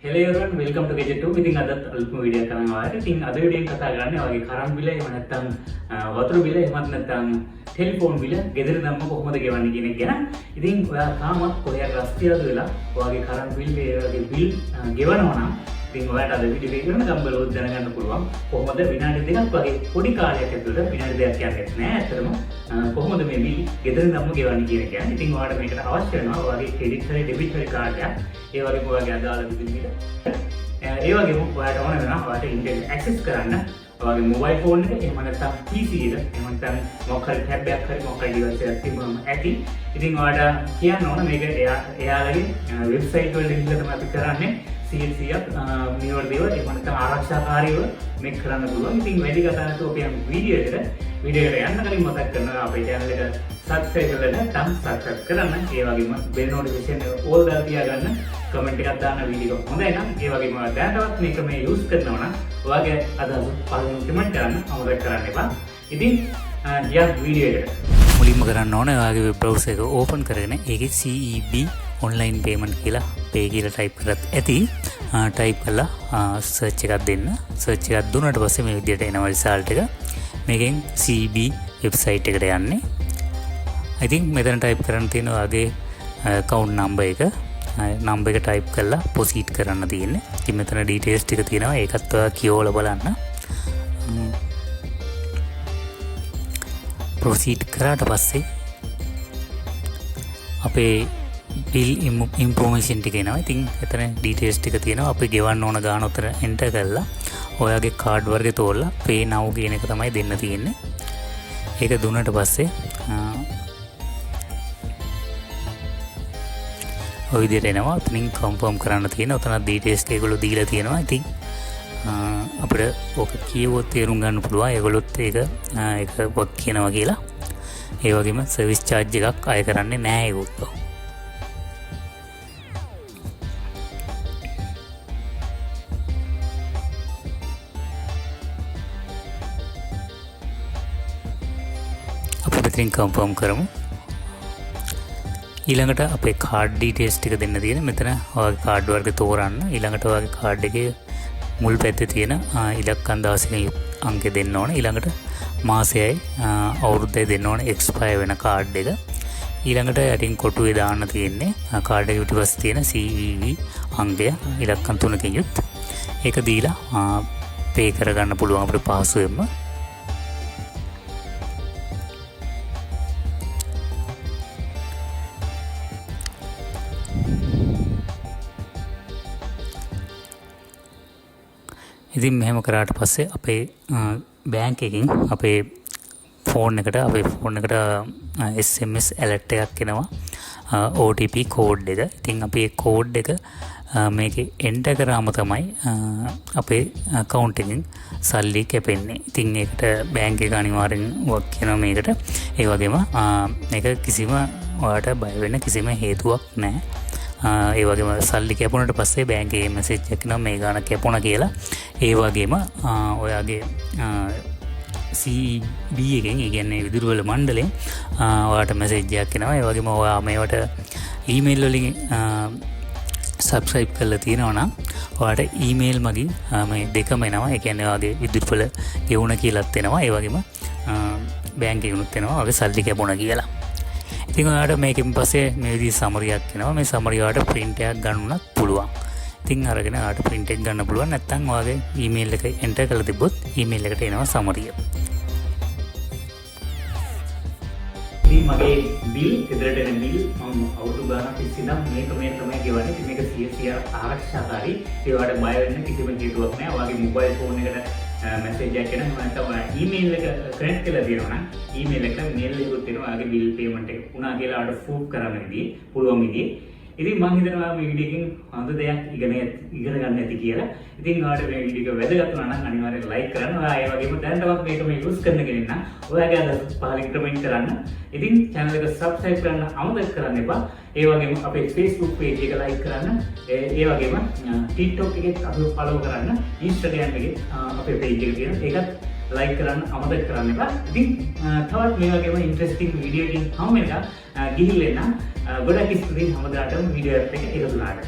Hello everyone, welcome to Gadget 2. ඉතින් අදත් අලුත්ම වීඩියෝ එකක් කරනවා ආයෙත්. ඉතින් අද වීඩියෝ එක කතා කරන්නේ ඔයගේ කරන්ට් බිල එහෙම නැත්නම් වතුර බිල එහෙමත් නැත්නම් ටෙලිෆෝන් බිල ගෙදර දැම්ම කොහොමද ගෙවන්නේ කියන එක ගැන. ඉතින් ඔයා තාමත් කොහේ රස්තියද වෙලා ඔයගේ කරන්ට් බිල් වගේ බිල් ගෙවනවා නම් ඉතින් ඔයාලට අද වීඩියෝ එක කරන ගම්බලොත් දැනගන්න පුළුවන් කොහොමද විනාඩි දෙකක් වගේ පොඩි කාලයක් ඇතුළත විනාඩි දෙකක් කියන්නේ නෑ ඇත්තටම කොහොමද මේ බිල් ගෙදර දැම්ම ගෙවන්නේ කියන එක. ඉතින් ඔයාලට මේකට අවශ්‍ය වෙනවා ඔයගේ ක්‍රෙඩිට් හරි ඩෙබිට් හරි කාඩ් එකක්. ඒ වගේම ඔයාගේ අදාළ විදුලියට ඒ වගේම ඔයාලට ඕන වෙනවා ඔයාලට ඉන්ටර්නෙට් ඇක්සස් කරන්න ඔයාගේ මොබයිල් ෆෝන් එක එහෙම නැත්නම් PC එක එහෙම නැත්නම් මොකක් හරි ටැබ් එකක් හරි මොකක් හරි ඩිවයිස් එකක් තිබුණම ඇති. ඉතින් ඔයාලට කියන්න ඕන මේක එයාලගේ වෙබ්සයිට් වලට ගිහිල්ලා තමයි අපි කරන්නේ. CLCක් නිවර්දිව එහෙම නැත්නම් ආරක්ෂාකාරීව මේක කරන්න පුළුවන්. ඉතින් වැඩි කතා නැතුව අපි යමු වීඩියෝ එකට යන්න කලින් මතක් කරනවා අපේ channel එක subscribe කරලා නැත්නම් subscribe කරන්න. ඒ වගේම bell notification all දාලා තියාගන්න. කමෙන්ට් එකක් දාන්න වීඩියෝ එක හොඳයි නම් ඒ වගේම දැනටවත් මේක මේ යූස් කරනවා නම් ඔයාගේ අදහස් පළවෙනි කමෙන්ට් කරන්න අමතක කරන්න එපා. ඉතින් යම් වීඩියෝ එකට මුලින්ම කරන්න ඕනේ ඔයාගේ වෙබ් බ්‍රවුසර් එක ඕපන් කරගෙන ඒකේ CEB online payment කියලා pay කියලා type කරත් ඇති. type කරලා search එකක් දෙන්න. search එකක් දුන්නාට පස්සේ මේ විදිහට එනවා result එක. මේකෙන් CEB website එකට යන්නේ. ඉතින් මෙතන type කරන්න තියෙන ඔයාගේ account number එක number එක type කරලා proceed කරන්න තියෙන්නේ. ඉතින් මෙතන details ටික තියෙනවා. ඒකත් ඔයා කියවලා බලන්න. proceed කරාට පස්සේ අපේ bill information ටික එනවා. ඉතින් එතන details ටික තියෙනවා. අපි ගෙවන්න ඕන ගාන උතර enter කරලා ඔයාගේ card වර්ගය තෝරලා pay now කියන එක තමයි දෙන්න තියෙන්නේ. ඒක දුන්නාට පස්සේ ඔය විදිහට එනවා. එතනින් confirm කරන්න තියෙනවා. උතන details ඒගොල්ලෝ දීලා තියෙනවා. ඉතින් අපිට ඔක කියවුවොත් තේරුම් ගන්න පුළුවන් ඒගොල්ලොත් ඒක වක් කියනවා කියලා. ඒ වගේම සර්විස් charge එකක් අය කරන්නේ නැහැ ඒගොල්ලෝ. අපි මෙතනින් confirm කරමු. ඊළඟට අපේ card details ටික දෙන්න තියෙන. මෙතන ඔයාගේ card වර්ග තෝරන්න. ඊළඟට ඔයාගේ card එකේ මුල් පැත්තේ තියෙන ඉලක්කම් 16 අංක දෙන්න ඕන. ඊළඟට මාසයයි අවුරුද්දයි දෙන්න ඕන expire වෙන card එක. ඊළඟට යටින් කොටුවේ දාන්න තියෙන්නේ card එකේ පිටිපස්සේ තියෙන CVV අංකය ඉලක්කම් 3කින් යුත්. ඒක දීලා pay කරගන්න පුළුවන් අපිට පහසුවෙන්ම. ඉතින් මෙහෙම කරාට පස්සේ අපේ බැංක් එකකින් අපේ ෆෝන් එකට SMS alert එකක් එනවා. OTP code එක. ඉතින් අපි ඒ code එක මේකේ enter කරාම තමයි අපේ account එකෙන් සල්ලි කැපෙන්නේ. ඉතින් ඒකට බැංක් එක අනිවාර්යෙන් වක් කියනවා මේකට. ඒ වගේම මේක කිසිම ඔයාලට බය වෙන්න කිසිම හේතුවක් නැහැ. ඒ වගේම සල්ලි කැපුණාට පස්සේ බැංකේ මැසේජ් එකක් එනවා මේ ගාණ කැපුණා කියලා. ඒ වගේම ඔයාගේ CB එකෙන් ඒ කියන්නේ විදුලිවල මණ්ඩලයෙන් ඔයාලට මැසේජ් එකක් එනවා. ඒ වගේම ඔයා මේවට ඊමේල් වලින් subscribe කරලා තියෙනවා නම් ඔයාලට ඊමේල් මගින් මේ දෙකම එනවා. ඒ කියන්නේ ඔයාගේ විදුලිවල ගෙවුණ කියලාත් එනවා. ඒ වගේම බැංකේ ගුණත් එනවා. ඔයාගේ සල්ලි කැපුණා කියලා. ඉතින් ඔයාලට මේකෙන් පස්සේ මේ විදිහේ සමරියක් එනවා. මේ සමරිය ඔයාලට print එකක් ගන්නත් පුළුවන්. ඉතින් අරගෙන ඔයාලට print එක ගන්න පුළුවන්. නැත්නම් ඔයාගේ email එක enter කරලා තිබ්බොත් email එකට එනවා සමරිය. ඉතින් මගේ බිල් ගෙදරට එන බිල් මම අවුරුදු ගානක් තිස්සේ නම් මේක තමයි ගෙවන්නේ. ඉතින් මේක CLC ආරක්ෂාකාරී. ඒ වගේ බය වෙන්න කිසිම හේතුවක් නැහැ. ඔයාගේ මොබයිල් ෆෝන් එකට මැසේජ් එකක් එනවා. නැත්නම් ඔයා ඊමේල් එක කනෙක්ට් කරලා තියෙනවා නම් ඊමේල් එක මේල් එකකුත් එනවා. ඔයාගේ බිල් පේමන්ට් එක වුණා කියලා ඔයාලට ප්‍රූෆ් කරන්න විදිහේ පුළුවන් විදිහේ. ඉතින් මම හිතනවා මේ වීඩියෝ එකෙන් හොඳ දෙයක් ඉගෙන ගන්න ඇති කියලා. ඉතින් ඔයාලට මේ වීඩියෝ එක වැදගත් වුණා නම් අනිවාර්යෙන් ලයික් කරන්න. ඔයා ඒ වගේම දැනටවත් මේක මේ යූස් කරන කෙනෙක් නම් ඔයාගේ අදහස් පහලින් කමෙන්ට් කරන්න. ඉතින් channel එක subscribe කරන්න අමතක කරන්න එපා. ඒ වගේම අපේ Facebook page එක like කරන්න. ඒ වගේම TikTok එකේ අපිව follow කරන්න. Instagram එකේ අපේ page එක තියෙනවා. ඒකත් like කරන්න අමතක කරන්න එපා. ඉතින් තවත් මේ වගේම interesting video එකකින් හමු වෙනකම් ගිහිල්ලා ගොඩක් ස්තුතියි හැමදාටම වීඩියෝ එකත් එක්ක එකතු වුණාට.